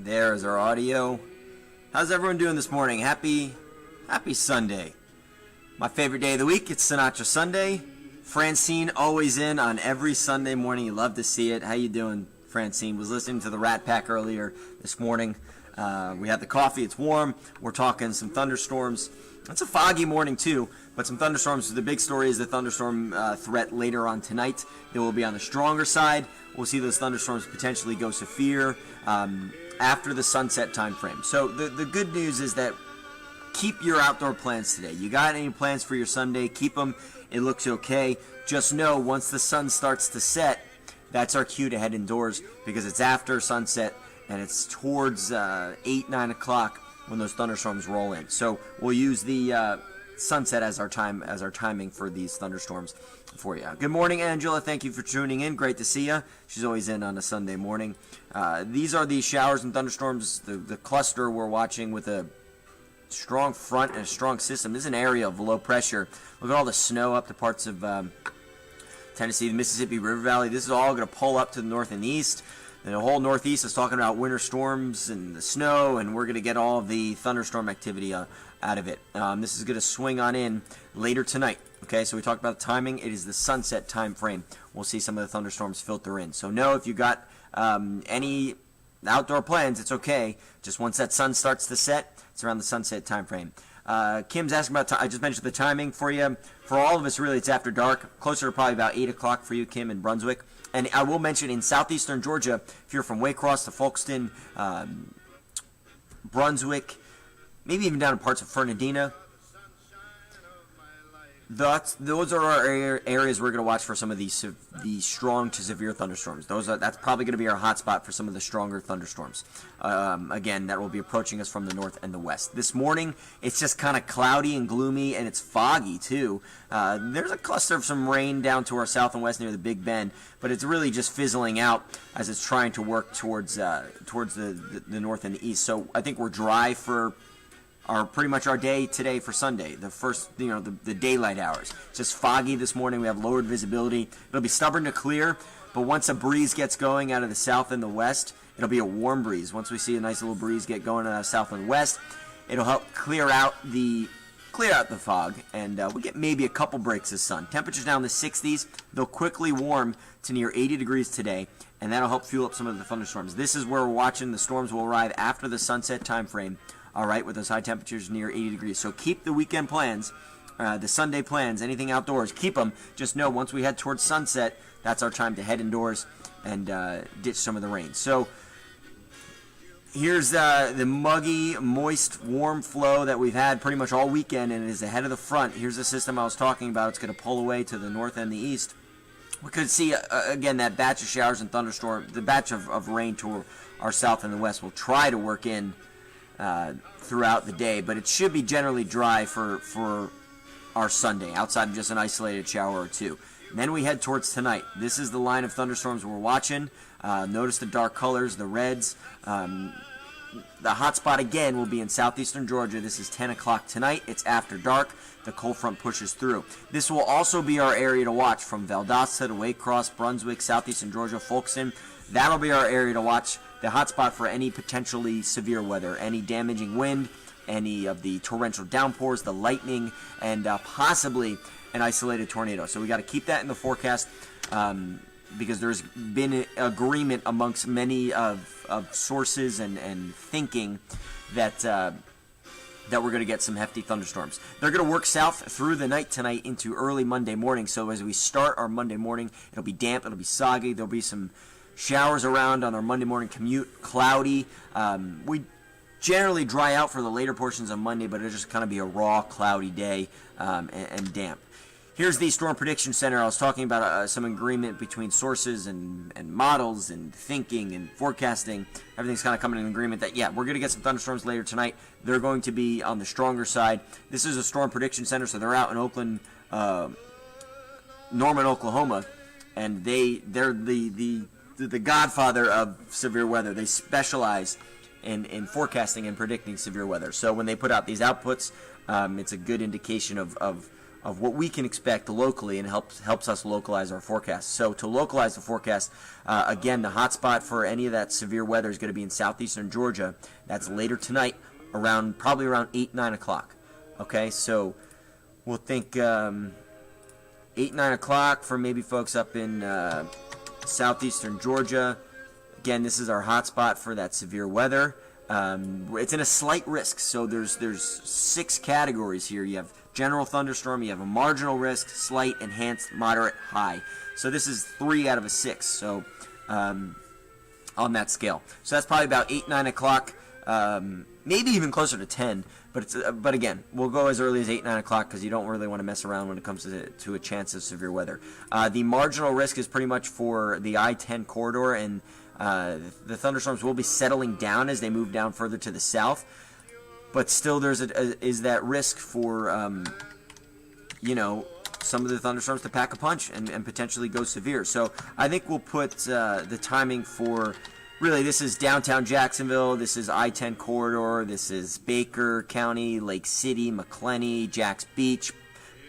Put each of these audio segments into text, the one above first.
There's our audio. How's everyone doing this morning? Happy Sunday. My favorite day of the week, it's Sinatra Sunday. Francine always in on every Sunday morning. You love to see it. How you doing, Francine? Was listening to the Rat Pack earlier this morning. We had the coffee. It's warm. We're talking some thunderstorms. It's a foggy morning too, but some thunderstorms. The big story is the thunderstorm threat later on tonight. They will be on the stronger side. We'll see those thunderstorms potentially go severe after the sunset time frame. So the good news is that keep your outdoor plans today. You got any plans for your Sunday? Keep them. It looks okay. Just know once the sun starts to set, that's our cue to head indoors because it's after sunset and it's towards 8, 9 o'clock when those thunderstorms roll in. So we'll use the sunset as our timing for these thunderstorms for you. Good morning, Angela. Thank you for tuning in. Great to see you. She's always in on a Sunday morning. These are the showers and thunderstorms, the cluster we're watching with a strong front and a strong system. This is an area of low pressure. Look at all the snow up to parts of Tennessee, the Mississippi River Valley. This is all going to pull up to the north and east. And the whole Northeast is talking about winter storms and the snow, and we're going to get all of the thunderstorm activity out of it. This is going to swing on in later tonight. Okay, so we talked about the timing. It is the sunset time frame. We'll see some of the thunderstorms filter in. So know if you got any outdoor plans, it's okay. Just once that sun starts to set, it's around the sunset time frame. Kim's asking about, I just mentioned the timing for you. For all of us, really, it's after dark, closer to probably about 8 o'clock for you, Kim, in Brunswick. And I will mention in southeastern Georgia, if you're from Waycross to Folkston, Brunswick, maybe even down in parts of Fernandina, those are our areas we're going to watch for some of these strong to severe thunderstorms. That's probably going to be our hot spot for some of the stronger thunderstorms. Again, that will be approaching us from the north and the west. This morning, it's just kind of cloudy and gloomy, and it's foggy too. There's a cluster of some rain down to our south and west near the Big Bend, but it's really just fizzling out as it's trying to work towards the north and the east. So I think we're dry for pretty much our day today for Sunday, the first, the daylight hours. It's just foggy this morning. We have lowered visibility. It'll be stubborn to clear, but once a breeze gets going out of the south and the west, it'll be a warm breeze. Once we see a nice little breeze get going out of the south and west, it'll help clear out the fog, and we get maybe a couple breaks of sun. Temperatures down in the 60s. They'll quickly warm to near 80 degrees today, and that'll help fuel up some of the thunderstorms. This is where we're watching. The storms will arrive after the sunset time frame. All right, with those high temperatures near 80 degrees. So keep the weekend plans, the Sunday plans, anything outdoors, keep them. Just know once we head towards sunset, that's our time to head indoors and ditch some of the rain. So here's the muggy, moist, warm flow that we've had pretty much all weekend, and it is ahead of the front. Here's the system I was talking about. It's going to pull away to the north and the east. We could see, again, that batch of showers and thunderstorms, the batch of rain to our south and the west will try to work in throughout the day, but it should be generally dry for our Sunday, outside of just an isolated shower or two. And then we head towards tonight. This is the line of thunderstorms we're watching. Notice the dark colors, the reds. The hot spot again will be in southeastern Georgia. This is 10 o'clock tonight. It's after dark. The cold front pushes through. This will also be our area to watch from Valdosta to Waycross, Brunswick, southeastern Georgia, Folkston. That'll be our area to watch, the hot spot for any potentially severe weather, any damaging wind, any of the torrential downpours, the lightning, and possibly an isolated tornado. So we got to keep that in the forecast because there's been agreement amongst many of sources and thinking that we're going to get some hefty thunderstorms. They're going to work south through the night tonight into early Monday morning. So as we start our Monday morning, it'll be damp, it'll be soggy, there'll be some showers around on our Monday morning commute, cloudy. We generally dry out for the later portions of Monday, but it'll just kind of be a raw, cloudy day and damp. Here's the Storm Prediction Center. I was talking about some agreement between sources and models and thinking and forecasting. Everything's kind of coming in agreement that, yeah, we're going to get some thunderstorms later tonight. They're going to be on the stronger side. This is a Storm Prediction Center, so they're out in Oakland, Norman, Oklahoma, and they're the godfather of severe weather. They specialize in forecasting and predicting severe weather. So when they put out these outputs, it's a good indication of of what we can expect locally, and helps us localize our forecast. So to localize the forecast, again, the hot spot for any of that severe weather is going to be in southeastern Georgia. That's later tonight, probably around 8, 9 o'clock. Okay, so we'll think 8, 9 o'clock for maybe folks up in southeastern Georgia. Again, this is our hot spot for that severe weather. It's in a slight risk, so there's 6 categories here. You have general thunderstorm, you have a marginal risk, slight, enhanced, moderate, high. So this is 3 out of a 6. So on that scale. So that's probably about 8, 9 o'clock, maybe even closer to 10. But again, we'll go as early as 8, 9 o'clock because you don't really want to mess around when it comes to a chance of severe weather. The marginal risk is pretty much for the I-10 corridor, and the thunderstorms will be settling down as they move down further to the south. But still, is that risk for some of the thunderstorms to pack a punch and potentially go severe. So I think we'll put the timing for, really, this is downtown Jacksonville, this is I-10 corridor, this is Baker County, Lake City, McClenny, Jacks Beach,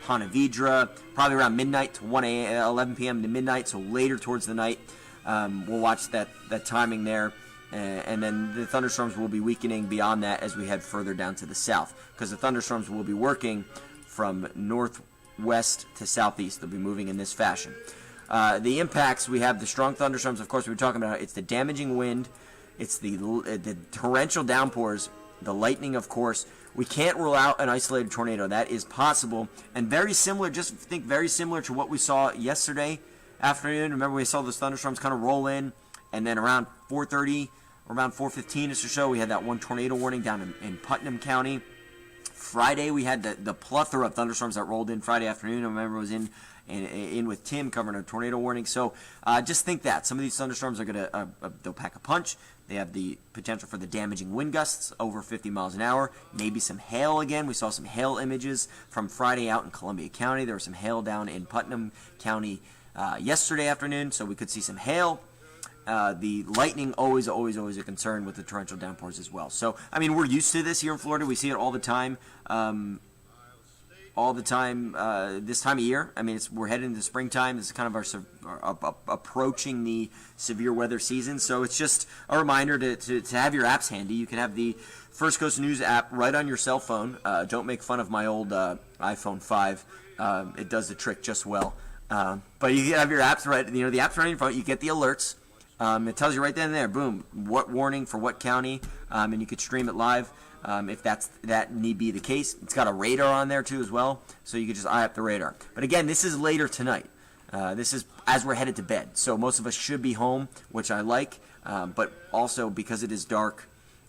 Ponte Vedra, probably around midnight to 11 p.m. to midnight, so later towards the night. We'll watch that timing there. And then the thunderstorms will be weakening beyond that as we head further down to the south, because the thunderstorms will be working from northwest to southeast. They'll be moving in this fashion. The impacts, we have the strong thunderstorms, of course, we were talking about. It's the damaging wind, it's the torrential downpours, the lightning, of course. We can't rule out an isolated tornado. That is possible, and very similar, just think very similar to what we saw yesterday afternoon. Remember, we saw those thunderstorms kind of roll in, and then around 4:30, around 4:15ish or so, we had that one tornado warning down in Putnam County. Friday, we had the plethora of thunderstorms that rolled in Friday afternoon. I remember I was in with Tim covering a tornado warning. So just think that some of these thunderstorms are going to they'll pack a punch. They have the potential for the damaging wind gusts over 50 miles an hour. Maybe some hail again. We saw some hail images from Friday out in Columbia County. There was some hail down in Putnam County yesterday afternoon, so we could see some hail. The lightning, always a concern with the torrential downpours as well. So, I mean, we're used to this here in Florida. We see it all the time. This time of year. I mean, we're heading into springtime. This is kind of our approaching the severe weather season. So it's just a reminder to have your apps handy. You can have the First Coast News app right on your cell phone. Don't make fun of my old iPhone 5. It does the trick just well. But you have your apps right. The app's right in front. You get the alerts. It tells you right then and there, boom, what warning for what county, and you could stream it live if that need be the case. It's got a radar on there too as well, so you could just eye up the radar. But again, this is later tonight. This is as we're headed to bed, so most of us should be home, which I like. But also because it is dark,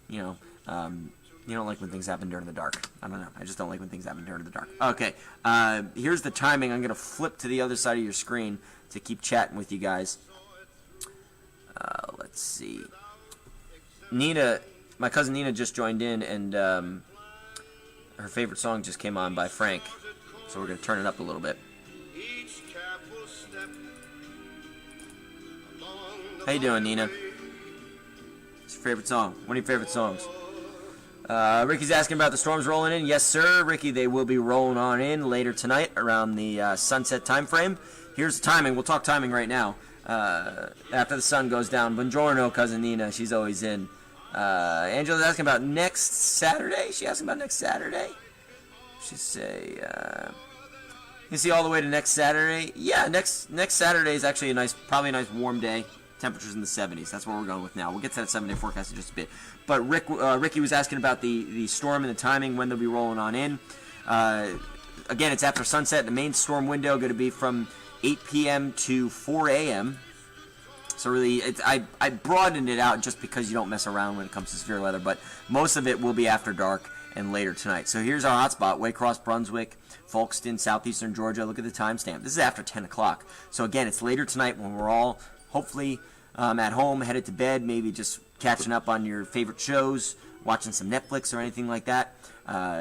you don't like when things happen during the dark. I don't know. I just don't like when things happen during the dark. Okay, here's the timing. I'm gonna flip to the other side of your screen to keep chatting with you guys. Let's see. Nina, my cousin Nina just joined in, and her favorite song just came on by Frank. So we're going to turn it up a little bit. How you doing, Nina? What's your favorite song? One of your favorite songs? Ricky's asking about the storms rolling in. Yes, sir, Ricky, they will be rolling on in later tonight around the sunset time frame. Here's the timing. We'll talk timing right now. After the sun goes down. Buongiorno, cousin Nina. She's always in. Angela's asking about next Saturday. She asking about next Saturday. She say, you see all the way to next Saturday? Yeah, next Saturday is actually probably a nice warm day. Temperatures in the 70s. That's what we're going with now. We'll get to that 7-day forecast in just a bit. But Ricky was asking about the storm and the timing, when they'll be rolling on in. Again, it's after sunset. The main storm window going to be from 8 p.m. to 4 a.m. So really, I broadened it out just because you don't mess around when it comes to severe weather, but most of it will be after dark and later tonight. So here's our hotspot: Waycross, Brunswick, Folkston, southeastern Georgia. Look at the timestamp. This is after 10 o'clock. So again, it's later tonight when we're all hopefully at home, headed to bed, maybe just catching up on your favorite shows, watching some Netflix or anything like that.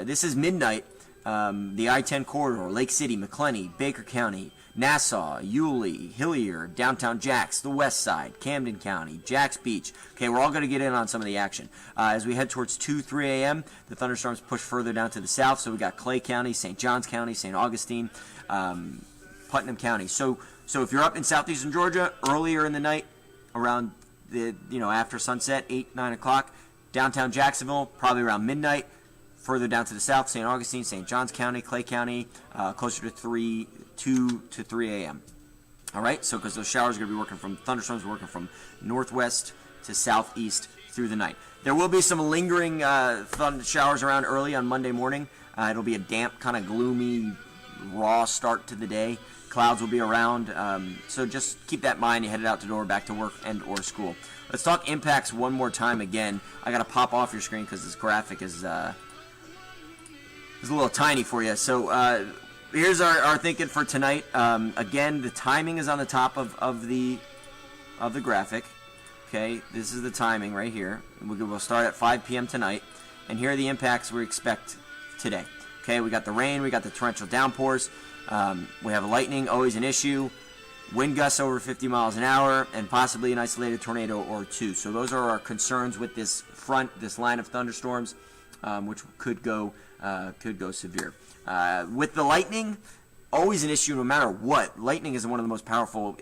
This is midnight. The I-10 corridor, Lake City, McClenny, Baker County, Nassau, Yulee, Hillier, downtown Jax, the west side, Camden County, Jax Beach. Okay, we're all going to get in on some of the action. As we head towards 2, 3 a.m., the thunderstorms push further down to the south, so we got Clay County, St. Johns County, St. Augustine, Putnam County. So if you're up in southeastern Georgia earlier in the night, around after sunset, 8, 9 o'clock, downtown Jacksonville, probably around midnight. Further down to the south, St. Augustine, St. Johns County, Clay County, closer to 2 to 3 a.m. All right, so because those showers are going to be working from, thunderstorms are working from northwest to southeast through the night. There will be some lingering showers around early on Monday morning. It'll be a damp, kind of gloomy, raw start to the day. Clouds will be around, so just keep that in mind. You headed out the door, back to work and or school. Let's talk impacts one more time again. I got to pop off your screen because this graphic is a little tiny for you. So here's our thinking for tonight. Again, the timing is on the top of the graphic. Okay, this is the timing right here. We'll start at 5 p.m. tonight, and here are the impacts we expect today. Okay, we got the rain, we got the torrential downpours, we have lightning, always an issue, wind gusts over 50 miles an hour, and possibly an isolated tornado or two. So those are our concerns with this line of thunderstorms, which could go severe. With the lightning, always an issue no matter what. Lightning is one of the most powerful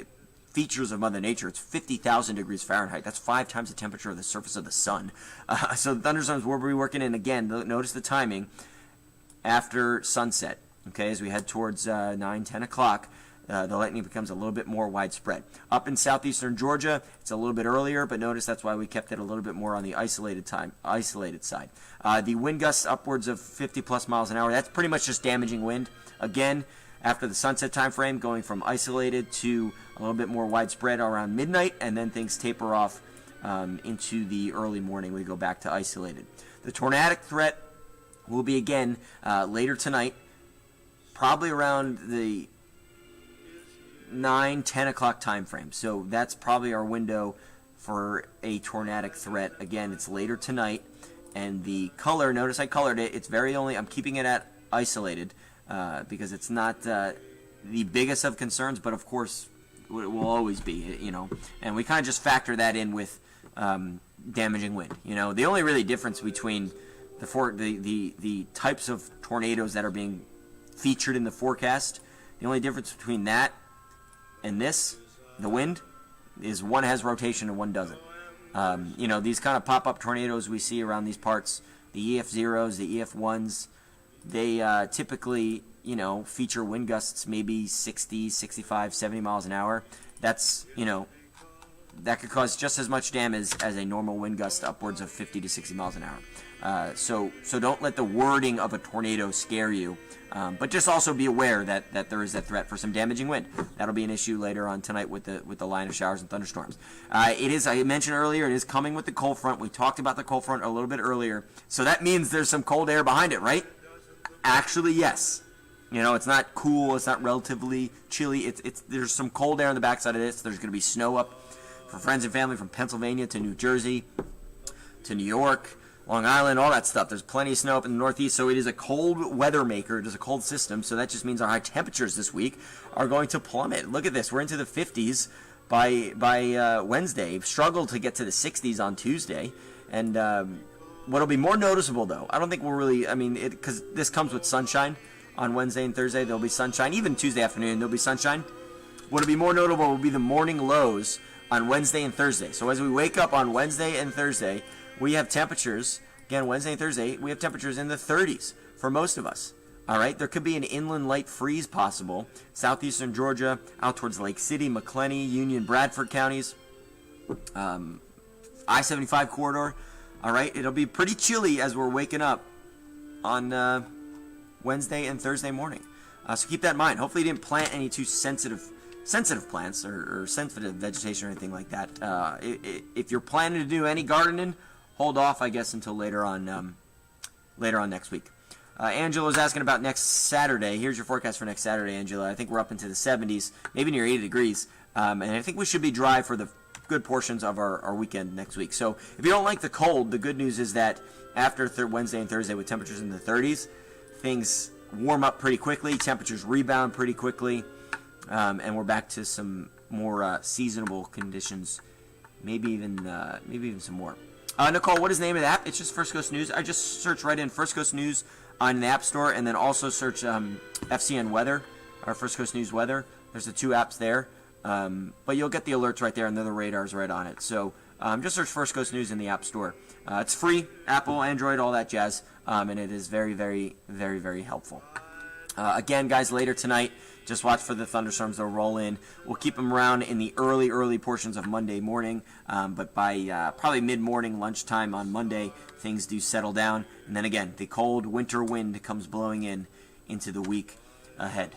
features of Mother Nature. It's 50,000 degrees Fahrenheit. That's 5 times the temperature of the surface of the sun. So the thunderstorms will be working in, again, notice the timing, after sunset. Okay, as we head towards 9, 10 o'clock, the lightning becomes a little bit more widespread. Up in southeastern Georgia, it's a little bit earlier, but notice that's why we kept it a little bit more on the isolated side. The wind gusts upwards of 50-plus miles an hour. That's pretty much just damaging wind. Again, after the sunset time frame, going from isolated to a little bit more widespread around midnight, and then things taper off into the early morning. We go back to isolated. The tornadic threat will be again later tonight, probably around the 9, 10 o'clock time frame. So that's probably our window for a tornadic threat. Again, it's later tonight, and the color, notice I colored it, it's I'm keeping it at isolated because it's not the biggest of concerns, but of course it will always be, and we kind of just factor that in with damaging wind. The only really difference between the types of tornadoes that are being featured in the forecast, the only difference between that and the wind, is one has rotation and one doesn't. These kind of pop-up tornadoes we see around these parts, the EF0s, the EF1s, they typically, feature wind gusts maybe 60, 65, 70 miles an hour. That's, that could cause just as much damage as a normal wind gust, upwards of 50 to 60 miles an hour. So don't let the wording of a tornado scare you, but just also be aware that there is that threat for some damaging wind. That'll be an issue later on tonight with the line of showers and thunderstorms. It is, I mentioned earlier, it is coming with the cold front. We talked about the cold front a little bit earlier, so that means there's some cold air behind it, right? Actually, yes. It's not cool. It's not relatively chilly. There's some cold air on the backside of this. There's going to be snow up for friends and family from Pennsylvania to New Jersey to New York, Long Island, all that stuff. There's plenty of snow up in the Northeast, so it is a cold weather maker. It is a cold system, so that just means our high temperatures this week are going to plummet. Look at this. We're into the 50s by Wednesday. Struggled to get to the 60s on Tuesday, and what'll be more noticeable, though, I don't think we'll really, because this comes with sunshine on Wednesday and Thursday. There'll be sunshine. Even Tuesday afternoon, there'll be sunshine. What'll be more notable will be the morning lows on Wednesday and Thursday. So as we wake up on Wednesday and Thursday, we have temperatures, again, Wednesday and Thursday, we have temperatures in the 30s for most of us. All right, there could be an inland light freeze possible. Southeastern Georgia, out towards Lake City, McClenny, Union, Bradford counties, I-75 corridor. All right, it'll be pretty chilly as we're waking up on Wednesday and Thursday morning. So keep that in mind. Hopefully you didn't plant any too sensitive plants or sensitive vegetation or anything like that. If you're planning to do any gardening, hold off, I guess, until later on next week. Angela's asking about next Saturday. Here's your forecast for next Saturday, Angela. I think we're up into the 70s, maybe near 80 degrees. And I think we should be dry for the good portions of our weekend next week. So if you don't like the cold, the good news is that after Wednesday and Thursday with temperatures in the 30s, things warm up pretty quickly. Temperatures rebound pretty quickly. and we're back to some more seasonable conditions. Maybe even some more. Nicole, what is the name of the app? It's just First Coast News. I just search right in First Coast News on the App Store, and then also search FCN Weather, or First Coast News Weather. There's the two apps there. But you'll get the alerts right there, and then the radar's right on it. So just search First Coast News in the App Store. It's free, Apple, Android, all that jazz, and it is very, very, very, very helpful. Again, guys, later tonight, just watch for the thunderstorms. They'll roll in. We'll keep them around in the early portions of Monday morning, but by probably mid-morning, lunchtime on Monday, things do settle down. And then again, the cold winter wind comes blowing into the week ahead.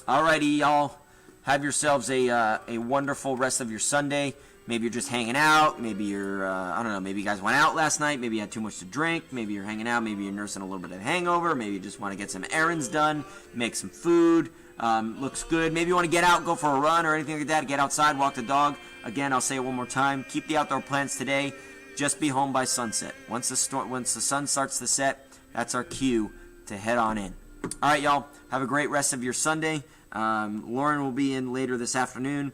Alrighty, y'all. Have yourselves a wonderful rest of your Sunday. Maybe you're just hanging out. Maybe you're, I don't know, maybe you guys went out last night. Maybe you had too much to drink. Maybe you're hanging out. Maybe you're nursing a little bit of hangover. Maybe you just want to get some errands done, make some food. Looks good. Maybe you want to get out, go for a run or anything like that. Get outside, walk the dog. Again, I'll say it one more time. Keep the outdoor plans today. Just be home by sunset. Once the sun starts to set, that's our cue to head on in. All right, y'all. Have a great rest of your Sunday. Lauren will be in later this afternoon.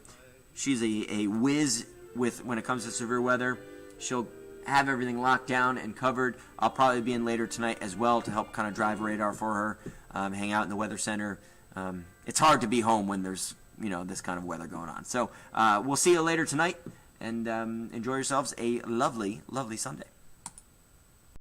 She's a whiz when it comes to severe weather. She'll have everything locked down and covered. I'll probably be in later tonight as well to help kind of drive radar for her, hang out in the weather center. It's hard to be home when there's this kind of weather going on. So we'll see you later tonight, and enjoy yourselves a lovely, lovely Sunday.